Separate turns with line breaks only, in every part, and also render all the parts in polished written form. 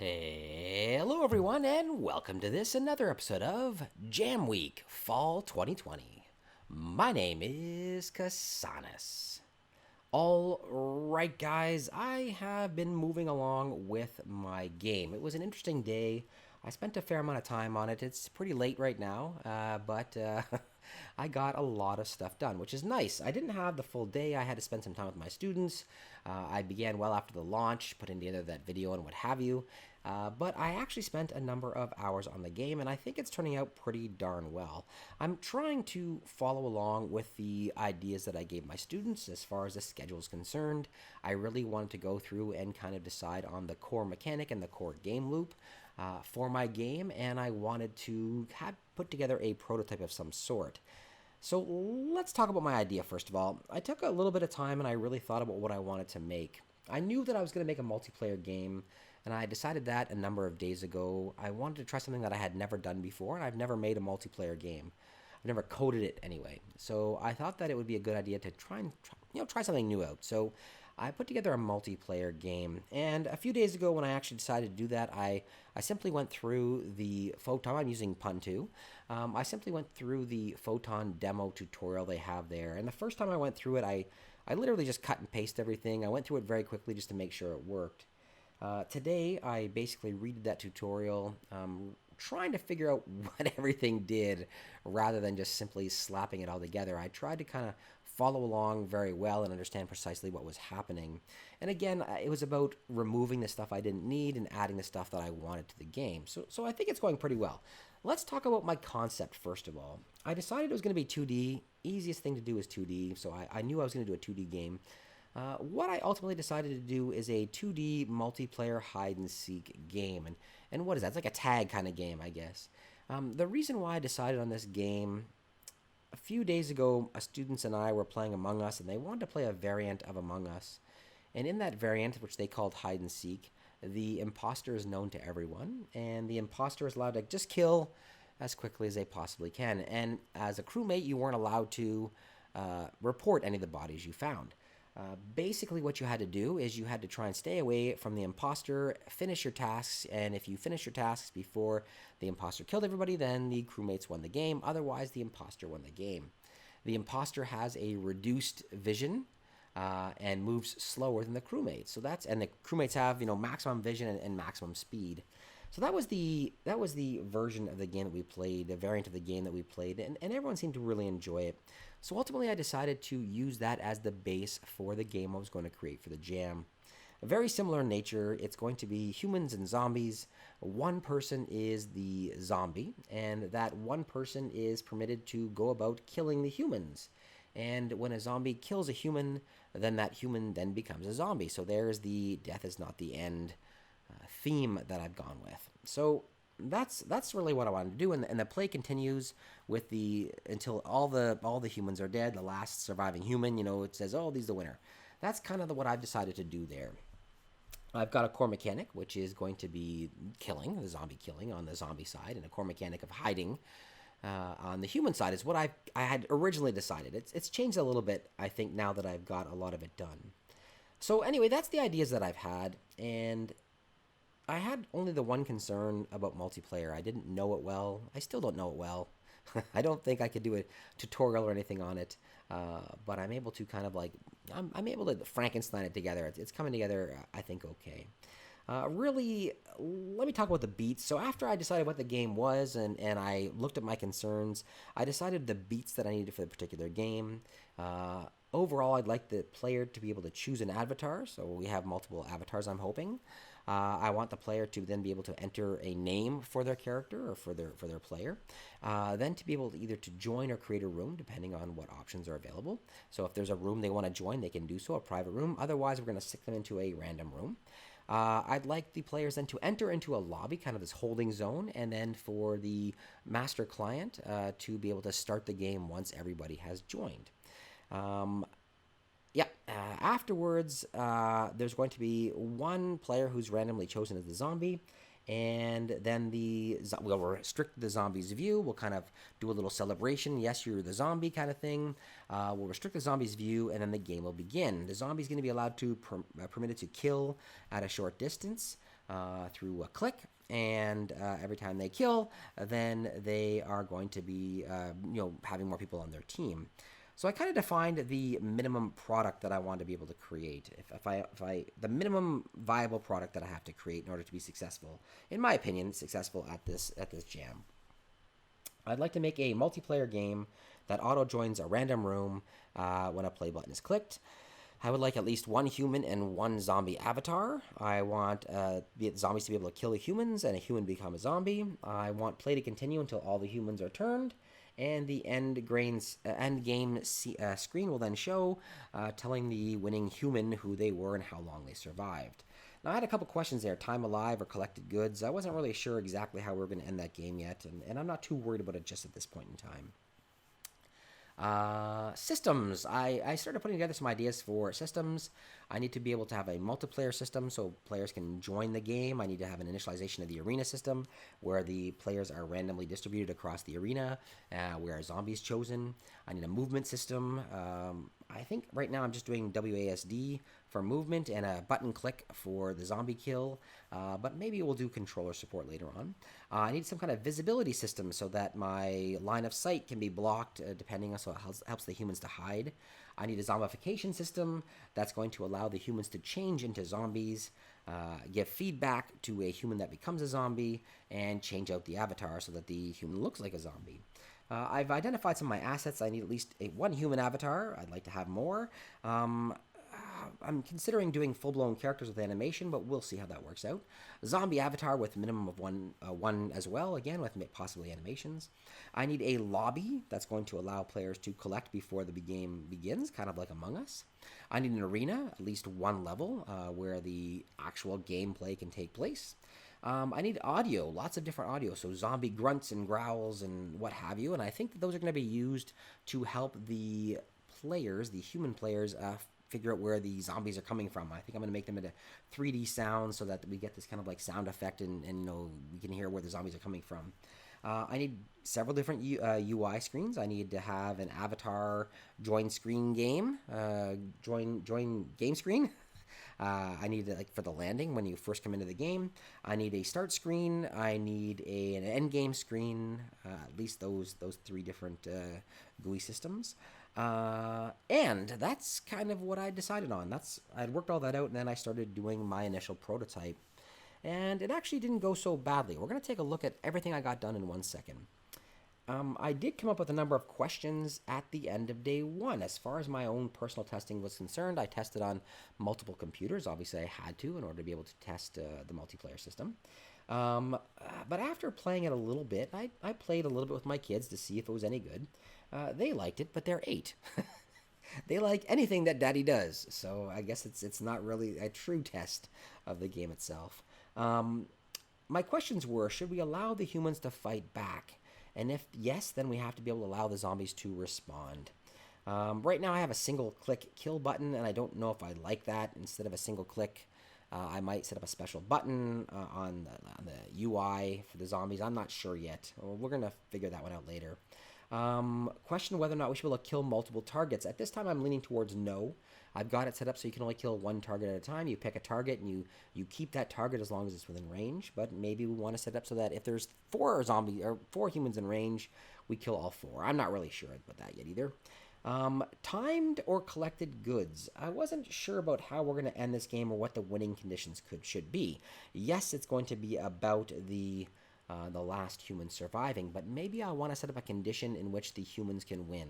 Hello, everyone, and welcome to another episode of Jam Week Fall 2020. My name is Kasanis. All right, guys, I have been moving along with my game. It was an interesting day. I spent a fair amount of time on it. It's pretty late right now, but I got a lot of stuff done, which is nice. I didn't have the full day. I had to spend some time with my students. I began well after the launch, putting together that video and what have you. But I actually spent a number of hours on the game, and I think it's turning out pretty darn well. I'm trying to follow along with the ideas that I gave my students as far as the schedule is concerned. I really wanted to go through and kind of decide on the core mechanic and the core game loop for my game, and I wanted to put together a prototype of some sort. So let's talk about my idea first of all. I took a little bit of time and I really thought about what I wanted to make. I knew that I was going to make a multiplayer game, and I decided that a number of days ago. I wanted to try something that I had never done before, and I've never made a multiplayer game. I've never coded it anyway. So I thought that it would be a good idea to try something new out. So I put together a multiplayer game, and a few days ago when I actually decided to do that, I simply went through the Photon. I'm using Pun2. I simply went through the Photon demo tutorial they have there, and the first time I went through it, I literally just cut and paste everything. I went through it very quickly just to make sure it worked. Today, I basically redid that tutorial, trying to figure out what everything did rather than just simply slapping it all together. I tried to kind of follow along very well and understand precisely what was happening. And again, it was about removing the stuff I didn't need and adding the stuff that I wanted to the game. So I think it's going pretty well. Let's talk about my concept first of all. I decided it was going to be 2D. Easiest thing to do is 2D, so I knew I was going to do a 2D game. What I ultimately decided to do is a 2D multiplayer hide and seek game. And what is that? It's like a tag kind of game, I guess. The reason why I decided on this game, a few days ago, students and I were playing Among Us, and they wanted to play a variant of Among Us. And in that variant, which they called hide and seek, the imposter is known to everyone, and the imposter is allowed to just kill as quickly as they possibly can. And as a crewmate, you weren't allowed to report any of the bodies you found. Basically, what you had to do is you had to try and stay away from the imposter, finish your tasks, and if you finish your tasks before the imposter killed everybody, then the crewmates won the game. Otherwise, the imposter won the game. The imposter has a reduced vision and moves slower than the crewmates. And the crewmates have maximum vision and maximum speed. So that was the version of the game that we played, the variant of the game that we played, and everyone seemed to really enjoy it. So ultimately, I decided to use that as the base for the game I was going to create for the jam. Very similar in nature. It's going to be humans and zombies. One person is the zombie, and that one person is permitted to go about killing the humans. And when a zombie kills a human, then that human then becomes a zombie. So there's the death is not the end theme that I've gone with. So that's really what I wanted to do, and the play continues with until all the humans are dead. The last surviving human, it says, "Oh, he's the winner." That's kind of what I've decided to do there. I've got a core mechanic, which is going to be the zombie killing on the zombie side, and a core mechanic of hiding on the human side is what I had originally decided. It's changed a little bit, I think, now that I've got a lot of it done. So anyway, that's the ideas that I've had, and I had only the one concern about multiplayer. I didn't know it well. I still don't know it well. I don't think I could do a tutorial or anything on it, but I'm able to I'm able to Frankenstein it together. It's coming together, I think, okay. Really, let me talk about the beats. So after I decided what the game was and I looked at my concerns, I decided the beats that I needed for the particular game. Overall, I'd like the player to be able to choose an avatar, so we have multiple avatars, I'm hoping. I want the player to then be able to enter a name for their character or for their player. Then to be able to either to join or create a room, depending on what options are available. So if there's a room they want to join, they can do so, a private room. Otherwise, we're going to stick them into a random room. I'd like the players then to enter into a lobby, kind of this holding zone, and then for the master client to be able to start the game once everybody has joined. Afterwards, there's going to be one player who's randomly chosen as the zombie, and then we'll restrict the zombie's view. We'll kind of do a little celebration. Yes, you're the zombie kind of thing. We'll restrict the zombie's view, and then the game will begin. The zombie's going to be allowed to permitted to kill at a short distance. through a click, and every time they kill, then they are going to be having more people on their team. So I kind of defined the minimum product that I want to be able to create. If I the minimum viable product that I have to create in order to be successful, in my opinion, successful at this jam. I'd like to make a multiplayer game that auto joins a random room when a play button is clicked. I would like at least one human and one zombie avatar. I want the zombies to be able to kill the humans and a human become a zombie. I want play to continue until all the humans are turned. And the end game screen will then show, telling the winning human who they were and how long they survived. Now, I had a couple questions there. Time alive or collected goods. I wasn't really sure exactly how we were going to end that game yet, and I'm not too worried about it just at this point in time. Systems. I started putting together some ideas for systems. I need to be able to have a multiplayer system so players can join the game. I need to have an initialization of the arena system where the players are randomly distributed across the arena, where a zombie is chosen. I need a movement system. I think right now I'm just doing WASD for movement and a button click for the zombie kill, but maybe we'll do controller support later on. I need some kind of visibility system so that my line of sight can be blocked depending on, so it helps the humans to hide. I need a zombification system that's going to allow the humans to change into zombies, give feedback to a human that becomes a zombie, and change out the avatar so that the human looks like a zombie. I've identified some of my assets. I need at least one human avatar. I'd like to have more. I'm considering doing full-blown characters with animation, but we'll see how that works out. Zombie avatar with a minimum of one as well, again with possibly animations. I need a lobby that's going to allow players to collect before the game begins, kind of like Among Us. I need an arena, at least one level, where the actual gameplay can take place. I need audio, lots of different audio, so zombie grunts and growls and what have you, and I think that those are going to be used to help the players, the human players, figure out where the zombies are coming from. I think I'm going to make them into 3D sounds so that we get this kind of like sound effect and we can hear where the zombies are coming from. I need several different UI screens. I need to have an avatar join screen game, join game screen. I need it like for the landing when you first come into the game. I need a start screen. I need an end game screen. At least those three different GUI systems. And that's kind of what I decided on. I'd worked all that out, and then I started doing my initial prototype. And it actually didn't go so badly. We're going to take a look at everything I got done in 1 second. I did come up with a number of questions at the end of day one. As far as my own personal testing was concerned, I tested on multiple computers. Obviously, I had to in order to be able to test the multiplayer system. But after playing it a little bit, I played a little bit with my kids to see if it was any good. They liked it, but they're 8. They like anything that Daddy does. So I guess it's not really a true test of the game itself. My questions were, should we allow the humans to fight back? And if yes, then we have to be able to allow the zombies to respond. Right now I have a single click kill button, and I don't know if I like that. Instead of a single click, I might set up a special button on the UI for the zombies. I'm not sure yet. We're going to figure that one out later. Question whether or not we should be able to kill multiple targets. At this time, I'm leaning towards no. I've got it set up so you can only kill one target at a time. You pick a target and you keep that target as long as it's within range. But maybe we want to set it up so that if there's 4 zombies or 4 humans in range, we kill all 4. I'm not really sure about that yet either. Timed or collected goods. I wasn't sure about how we're going to end this game or what the winning conditions should be. Yes, it's going to be about the last human surviving, but maybe I want to set up a condition in which the humans can win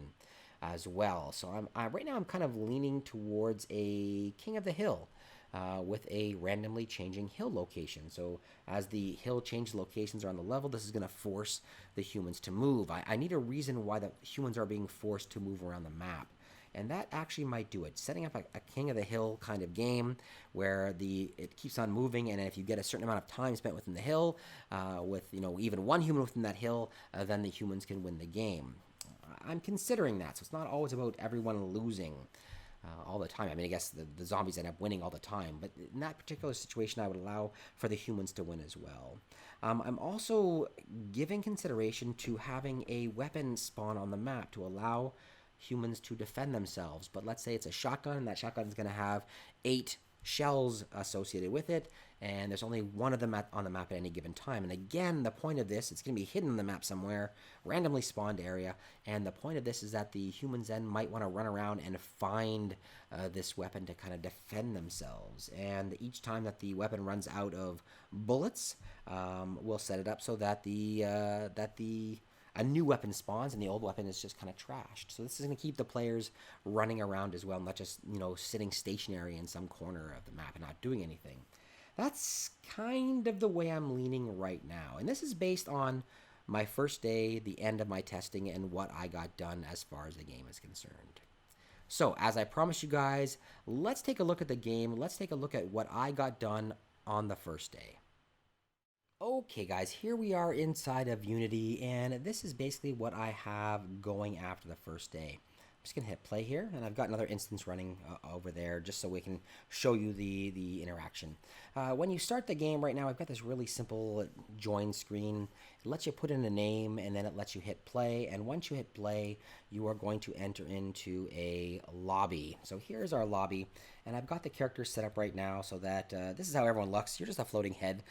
as well. So right now I'm kind of leaning towards a King of the Hill with a randomly changing hill location. So as the hill changes locations around the level, this is going to force the humans to move. I need a reason why the humans are being forced to move around the map. And that actually might do it. Setting up a King of the Hill kind of game where it keeps on moving, and if you get a certain amount of time spent within the hill, with even one human within that hill, then the humans can win the game. I'm considering that, so it's not always about everyone losing all the time. I mean, I guess the zombies end up winning all the time, but in that particular situation, I would allow for the humans to win as well. I'm also giving consideration to having a weapon spawn on the map to allow humans to defend themselves. But let's say it's a shotgun, and that shotgun is going to have 8 shells associated with it, and there's only one of them on the map at any given time. And again, the point of this, it's going to be hidden on the map somewhere, randomly spawned area, and the point of this is that the humans then might want to run around and find this weapon to kind of defend themselves. And each time that the weapon runs out of bullets, we'll set it up so that a new weapon spawns and the old weapon is just kind of trashed. So this is going to keep the players running around as well, not just, sitting stationary in some corner of the map and not doing anything. That's kind of the way I'm leaning right now. And this is based on my first day, the end of my testing, and what I got done as far as the game is concerned. So, as I promised you guys, let's take a look at the game. Let's take a look at what I got done on the first day. Okay guys, here we are inside of Unity, and this is basically what I have going after the first day. I'm just going to hit play here, and I've got another instance running over there just so we can show you the interaction. When you start the game right now, I've got this really simple join screen. It lets you put in a name, and then it lets you hit play, and once you hit play, you are going to enter into a lobby. So here's our lobby, and I've got the characters set up right now so that this is how everyone looks. You're just a floating head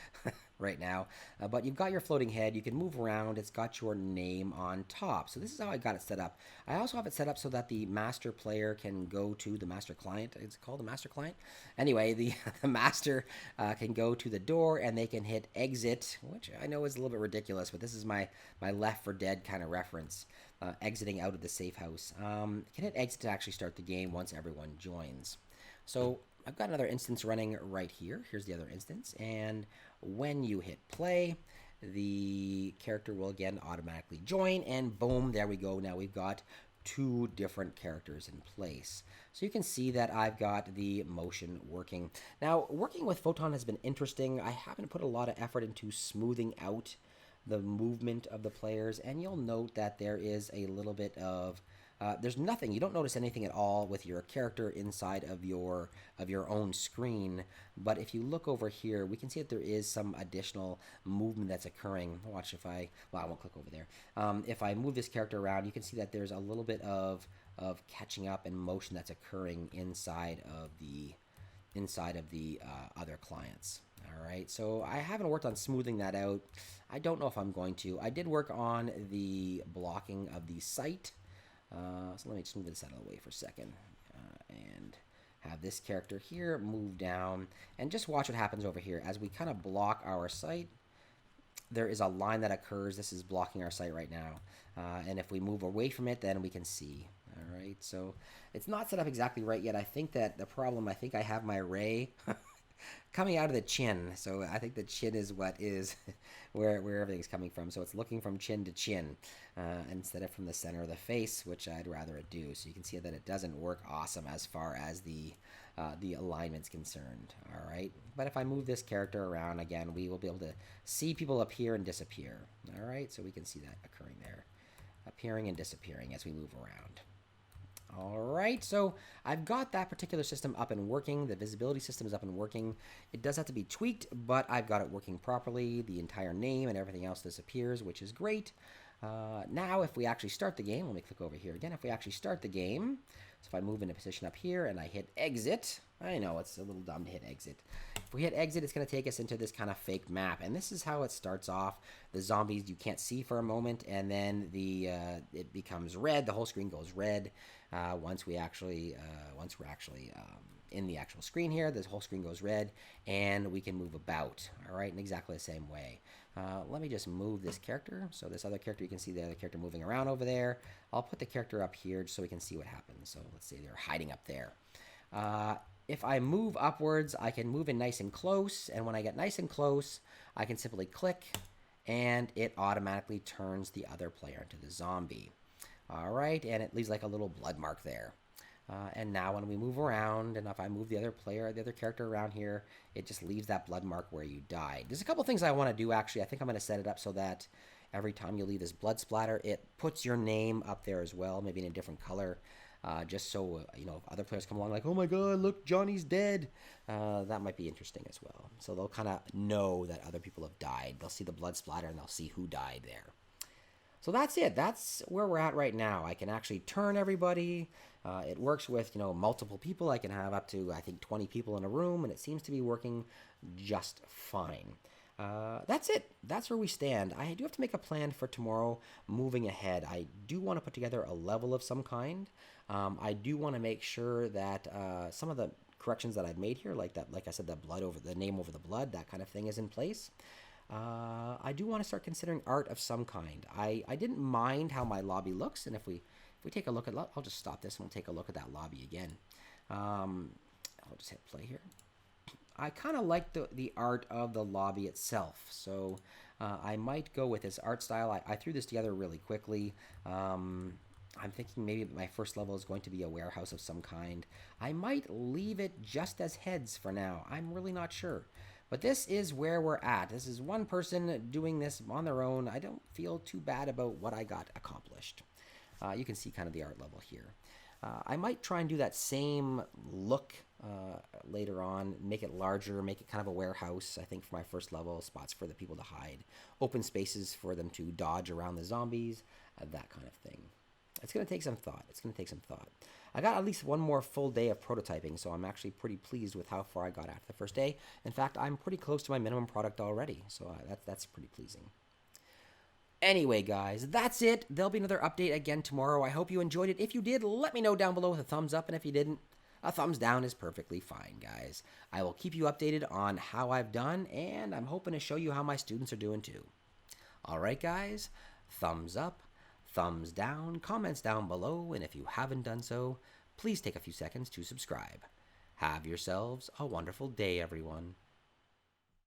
right now, but you've got your floating head. You can move around. It's got your name on top. So this is how I got it set up. I also have it set up so that the master player can go to the master client. Is it called the master client? Anyway, the master can go to the door and they can hit exit, which I know is a little bit ridiculous, but this is my Left 4 Dead kind of reference. Exiting out of the safe house. Can hit exit to actually start the game once everyone joins. So I've got another instance running right here. Here's the other instance, and when you hit play, the character will again automatically join, and boom, there we go. Now we've got two different characters in place. So you can see that I've got the motion working. Now, working with Photon has been interesting. I haven't put a lot of effort into smoothing out the movement of the players, and you'll note that there is a little bit of there's nothing. You don't notice anything at all with your character inside of your own screen. But if you look over here, we can see that there is some additional movement that's occurring. Watch if I won't click over there. If I move this character around, you can see that there's a little bit of catching up and motion that's occurring inside of the other clients. All right, so I haven't worked on smoothing that out. I don't know if I'm going to. I did work on the blocking of the site. So let me just move this out of the way for a second and have this character here move down, and just watch what happens over here as we kind of block our site. There is a line that occurs. This is blocking our site right now, and if we move away from it, then we can see. All right, so it's not set up exactly right yet. I think that the problem, I think I have my array coming out of the chin. So I think the chin is what is where everything's coming from. So it's looking from chin to chin instead of from the center of the face, which I'd rather it do. So you can see that it doesn't work awesome as far as the alignment's concerned. All right, but if I move this character around again, we will be able to see people appear and disappear. All right, so we can see that occurring there, appearing and disappearing as we move around. All right, so I've got that particular system up and working. The visibility system is up and working. It does have to be tweaked, but I've got it working properly. The entire name and everything else disappears, which is great. Now, if we actually start the game, let me click over here again. If we actually start the game, so if I move into position up here and I hit exit, I know it's a little dumb to hit exit. If we hit exit, it's going to take us into this kind of fake map, and this is how it starts off. The zombies you can't see for a moment, and then it becomes red. The whole screen goes red. Once we're actually in the actual screen here, this whole screen goes red, and we can move about. All right, in exactly the same way. Let me just move this character. So this other character, you can see the other character moving around over there. I'll put the character up here just so we can see what happens. So let's say they're hiding up there. If I move upwards, I can move in nice and close, and when I get nice and close, I can simply click, and it automatically turns the other player into the zombie. All right, and it leaves like a little blood mark there. And now when we move around, and if I move the other character around here, it just leaves that blood mark where you died. There's a couple things I want to do, actually. I think I'm going to set it up so that every time you leave this blood splatter, it puts your name up there as well, maybe in a different color. Just so, if other players come along like, oh my god, look, Johnny's dead. That might be interesting as well. So they'll kind of know that other people have died. They'll see the blood splatter and they'll see who died there. So that's it. That's where we're at right now. I can actually turn everybody. It works with multiple people. I can have up to I think 20 people in a room, and it seems to be working just fine. That's it. That's where we stand. I do have to make a plan for tomorrow moving ahead. I do want to put together a level of some kind. I do want to make sure that some of the corrections that I've made here, like that, like I said, the blood over the name over the blood, that kind of thing is in place. I do want to start considering art of some kind. I didn't mind how my lobby looks, and if we take a look at, I'll just stop this and we'll take a look at that lobby again. I'll just hit play here. I kind of like the art of the lobby itself, so I might go with this art style. I threw this together really quickly. I'm thinking maybe my first level is going to be a warehouse of some kind. I might leave it just as heads for now. I'm really not sure. But this is where we're at. This is one person doing this on their own. I don't feel too bad about what I got accomplished. You can see kind of the art level here. I might try and do that same look later on, make it larger, make it kind of a warehouse, I think, for my first level, spots for the people to hide, open spaces for them to dodge around the zombies, that kind of thing. It's going to take some thought. It's going to take some thought. I got at least one more full day of prototyping, so I'm actually pretty pleased with how far I got after the first day. In fact, I'm pretty close to my minimum product already, so that's pretty pleasing. Anyway, guys, that's it. There'll be another update again tomorrow. I hope you enjoyed it. If you did, let me know down below with a thumbs up, and if you didn't, a thumbs down is perfectly fine, guys. I will keep you updated on how I've done, and I'm hoping to show you how my students are doing too. Alright, guys, thumbs up, thumbs down, comments down below, and if you haven't done so, please take a few seconds to subscribe. Have yourselves a wonderful day, everyone.